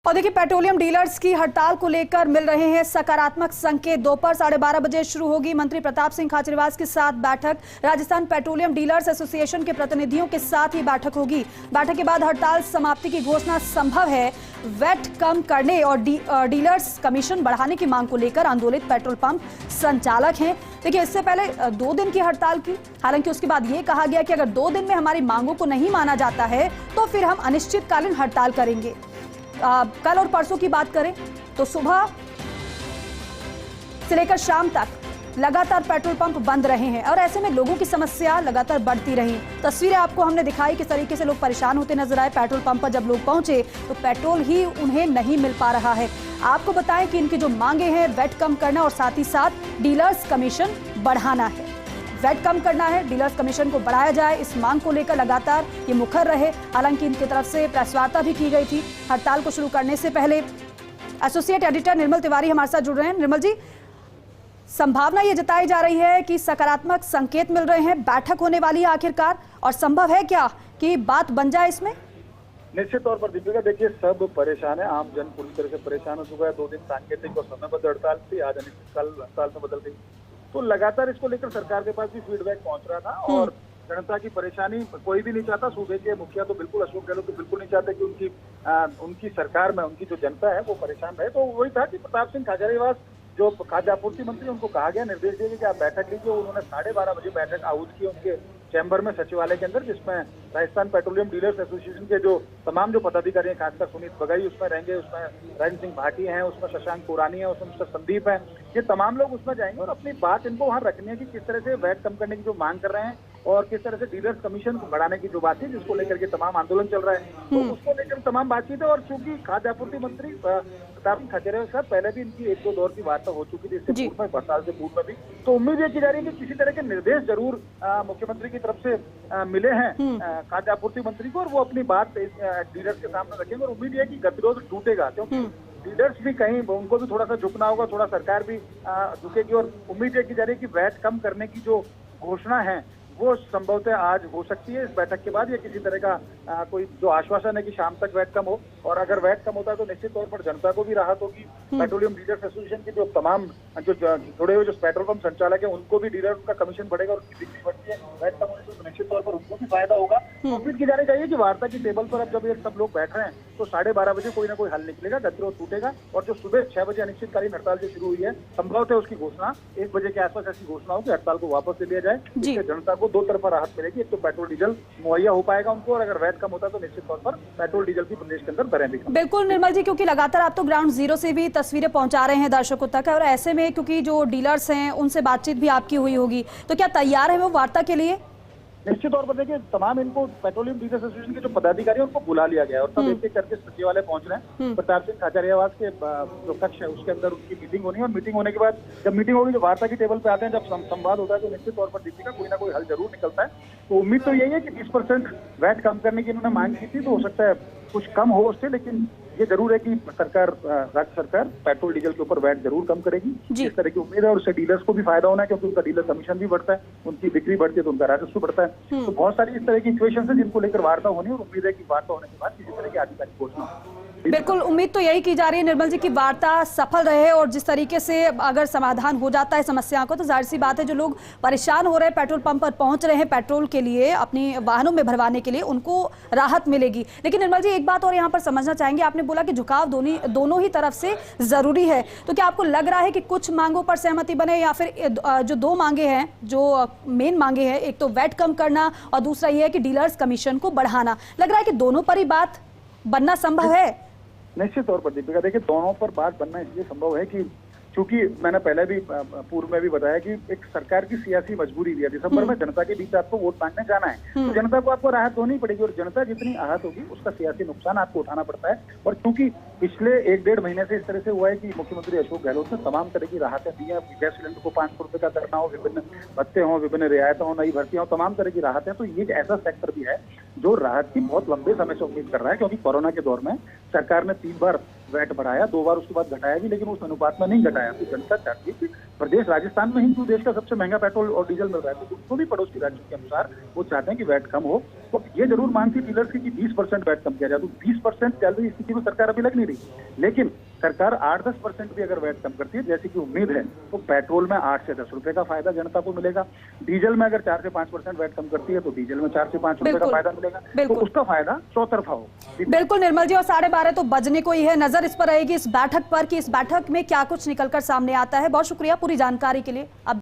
और देखिए, petroleum dealers की हड़ताल को लेकर मिल रहे हैं सकारात्मक संकेत। दोपहर 12:30 बजे शुरू होगी मंत्री प्रताप सिंह खाचरियावास के साथ बैठक। राजस्थान पेट्रोलियम डीलर्स एसोसिएशन के प्रतिनिधियों के साथ ही बैठक होगी। बैठक के बाद हड़ताल समाप्ति की घोषणा संभव है। वैट कम करने और डीलर्स कमीशन बढ़ाने की मांग को लेकर आंदोलित पेट्रोल पंप संचालक हैं। देखिए, इससे पहले 2 दिन की हड़ताल की, हालांकि उसके बाद ये कहा गया कि अगर 2 दिन में हमारी मांगों को नहीं माना जाता है तो फिर हम अनिश्चितकालीन हड़ताल करेंगे। कल और परसों की बात करें तो सुबह से लेकर शाम तक लगातार पेट्रोल पंप बंद रहे हैं और ऐसे में लोगों की समस्या लगातार बढ़ती रही। तस्वीरें आपको हमने दिखाई किस तरीके से लोग परेशान होते नजर आए। पेट्रोल पंप पर जब लोग पहुंचे तो पेट्रोल ही उन्हें नहीं मिल पा रहा है। आपको बताएं कि इनकी जो मांगे हैं, वैट कम करना और साथ ही साथ डीलर्स कमीशन बढ़ाना है। वैट कम करना है, डीलर्स कमीशन को बढ़ाया जाए, इस मांग को लेकर लगातार ये मुखर रहे। हालांकि इनकी तरफ से प्रेस वार्ता भी की गई थी हड़ताल को शुरू करने से पहले। एसोसिएट एडिटर निर्मल तिवारी हमारे साथ जुड़ रहे हैं। निर्मल जी, संभावना ये जताई जा रही है कि सकारात्मक संकेत मिल रहे हैं, बैठक होने वाली है आखिरकार, और संभव है क्या कि बात बन जाए इसमें? निश्चित तौर पर दीपिका, देखिए सब परेशान है, आम जन पूरी तरह से परेशान हो चुका है। 2 दिन सांकेतिक और समयबद्ध हड़ताल थी, आज अनिश्चितकाल हड़ताल में बदल गई। तो लगातार इसको लेकर सरकार के पास भी फीडबैक पहुंच रहा था और जनता की परेशानी कोई भी नहीं चाहता। सूबे के मुखिया तो बिल्कुल, अशोक गहलोत तो बिल्कुल नहीं चाहते कि उनकी सरकार में उनकी जो जनता है वो परेशान रहे। तो वही था कि प्रताप सिंह खाचरियावास जो खाद्य आपूर्ति मंत्री, उनको कहा गया, निर्देश दिए कि आप बैठक लीजिए। उन्होंने 12:30 बजे बैठक आउट की उनके चैम्बर में, सचिवालय के अंदर, जिसमें राजस्थान पेट्रोलियम डीलर्स एसोसिएशन के जो तमाम जो पदाधिकारी हैं, खासकर सुनीत बगई उसमें रहेंगे, उसमें राजन सिंह भाटी हैं, उसमें शशांक पुरानी है, उसमें मिस्टर संदीप हैं, ये तमाम लोग उसमें जाएंगे और अपनी बात इनको वहां रखनी है कि किस तरह से वैट कम करने की जो मांग कर रहे हैं और किस तरह से डीलर्स कमीशन को बढ़ाने की जो बात है, जिसको लेकर के तमाम आंदोलन चल रहा है, तो उसको लेकर तमाम बातचीत है। और चूंकि खाद्य आपूर्ति मंत्री प्रताप सिंह खाचरियावास के साथ पहले भी इनकी 1-2 दौर की वार्ता हो चुकी थी, इससे पूर्व में, हड़ताल से पूर्व में भी, तो उम्मीद ये की जा रही है कि किसी तरह के निर्देश जरूर मुख्यमंत्री की तरफ से मिले हैं खाद्य आपूर्ति मंत्री को, और वो अपनी बात डीलर्स के सामने रखेंगे। और उम्मीद है कि गतिरोध टूटेगा, क्योंकि डीलर्स भी कहीं, उनको भी थोड़ा सा झुकना होगा, थोड़ा सरकार भी झुकेगी। और उम्मीद है की जा रही है कि वैट कम करने की जो घोषणा है वो संभवतः आज हो सकती है इस बैठक के बाद, या किसी तरह का कोई जो आश्वासन है कि शाम तक वैट कम हो। और अगर वैट कम होता है तो निश्चित तौर पर जनता को भी राहत होगी। पेट्रोलियम डीलर्स एसोसिएशन के जो तमाम जो जुड़े हुए जो पेट्रोल पंप संचालक है, उनको भी डीलर का कमीशन बढ़ेगा और उनकी बिक्री बढ़ती है। वैट कम होने से निश्चित तौर पर उनको भी फायदा होगा। उम्मीद की जानी चाहिए कि वार्ता की टेबल पर अब जब ये सब लोग बैठ रहे हैं तो 12:30 बजे कोई ना कोई हल निकलेगा, गतिरोध टूटेगा। और जो सुबह 6 बजे अनिश्चितकालीन हड़ताल जो शुरू हुई है, संभवतः उसकी घोषणा 1 बजे के आसपास ऐसी घोषणा हो कि हड़ताल को वापस ले लिया जाए, जिससे जनता को 2 तरफा राहत मिलेगी। एक तो पेट्रोल डीजल मुहैया हो पाएगा उनको, और अगर वैट कम होता है तो निश्चित तौर पर पेट्रोल डीजल की प्रदेश के अंदर दरें भी कम। बिल्कुल निर्मल जी, क्योंकि लगातार आप तो ग्राउंड जीरो से भी तस्वीरें पहुंचा रहे हैं दर्शकों तक, और ऐसे में क्योंकि जो डीलर्स हैं उनसे बातचीत भी आपकी हुई होगी, तो क्या तैयार है वो वार्ता के लिए? निश्चित तौर पर देखिए, तमाम इनको पेट्रोलियम डीलर्स एसोसिएशन के जो पदाधिकारी हैं उनको बुला लिया गया है और सब एक एक करके सचिवालय पहुंच रहे हैं। प्रताप सिंह खाचरियावास के जो कक्ष है उसके अंदर उनकी मीटिंग होनी है, और मीटिंग होने के बाद जब मीटिंग होगी, जो वार्ता की टेबल पे आते हैं, जब संवाद होता है, तो निश्चित तौर पर दीपिका कोई ना कोई हल जरूर निकलता है। तो उम्मीद तो यही है कि 20% वैट कम करने की इन्होंने मांग की थी, तो हो सकता है कुछ कम हो उससे, लेकिन ये जरूर है कि सरकार, राज्य सरकार पेट्रोल डीजल के ऊपर वैट जरूर कम करेगी, इस तरह की उम्मीद है। और उससे डीलर्स को भी फायदा होना है, क्योंकि उनका डीलर कमीशन भी बढ़ता है, उनकी बिक्री बढ़ती है तो उनका राजस्व बढ़ता है। तो बहुत सारी इस तरह की इक्वेशन है जिनको लेकर वार्ता होनी है, और उम्मीद है कि वार्ता होने के बाद किसी तरह की आधिकारिक घोषणा हो। बिल्कुल, उम्मीद तो यही की जा रही है निर्मल जी की वार्ता सफल रहे, और जिस तरीके से अगर समाधान हो जाता है समस्या को, तो जाहिर सी बात है जो लोग परेशान हो रहे हैं, पेट्रोल पंप पर पहुंच रहे हैं पेट्रोल के लिए, अपनी वाहनों में भरवाने के लिए, उनको राहत मिलेगी। लेकिन निर्मल जी, एक बात और यहाँ पर समझना चाहेंगे, आपने बोला कि झुकाव दोनों ही तरफ से जरूरी है, तो क्या आपको लग रहा है कि कुछ मांगों पर सहमति बने, या फिर जो 2 मांगे हैं, जो मेन मांगे हैं, एक तो वैट कम करना और दूसरा ये है कि डीलर्स कमीशन को बढ़ाना, लग रहा है कि दोनों पर ही बात बनना संभव है? निश्चित तौर पर दीपिका, देखिए दोनों पर बात बनना इसलिए संभव है कि चूंकि मैंने पहले भी पूर्व में भी बताया कि एक सरकार की सियासी मजबूरी भी है। दिसंबर में जनता के बीच आपको वोट मांगने जाना है, तो जनता को आपको राहत होनी पड़ेगी, और जनता जितनी आहत होगी उसका सियासी नुकसान आपको उठाना पड़ता है। और चूंकि पिछले 1-1.5 महीने से इस तरह से हुआ है कि मुख्यमंत्री अशोक गहलोत ने तमाम तरह की राहतें दी हैं, गैस सिलेंडर को 500 रुपए का करना हो, विभिन्न भत्ते हों, विभिन्न रियायतें हों, नई भर्तियां हो, तमाम तरह की राहतें। तो ये एक ऐसा सेक्टर भी है जो राहत की बहुत लंबे समय से उम्मीद कर रहा है, क्योंकि कोरोना के दौर में सरकार ने 3 बार वैट बढ़ाया, 2 बार उसके बाद घटाया भी, लेकिन उस अनुपात में नहीं घटाया। तो जनता चाहती है कि प्रदेश राजस्थान में ही क्यों देश का सबसे महंगा पेट्रोल और डीजल मिल रहा है, तो उनको भी पड़ोसी राज्यों के अनुसार वो चाहते हैं कि वैट कम हो। तो ये जरूर मांग थी डीलर्स की कि 20% वैट कम किया जाए। तो 20% चल रही स्थिति में सरकार अभी लग नहीं रही, लेकिन सरकार 8-10% भी अगर वैट कम करती है, जैसे कि उम्मीद है, तो पेट्रोल में 8 से 10 रुपए का फायदा जनता को मिलेगा। डीजल में अगर 4 से 5% वैट कम करती है, तो डीजल में 4 से 5 रुपए का बिल्कुल। फायदा मिलेगा। तो बिल्कुल। उसका फायदा चौतरफा हो। बिल्कुल निर्मल जी, और 12:30 तो बजने को ही है। नजर इस पर रहेगी इस बैठक पर कि इस बैठक में क्या कुछ निकलकर सामने आता है। बहुत शुक्रिया पूरी जानकारी के लिए। अब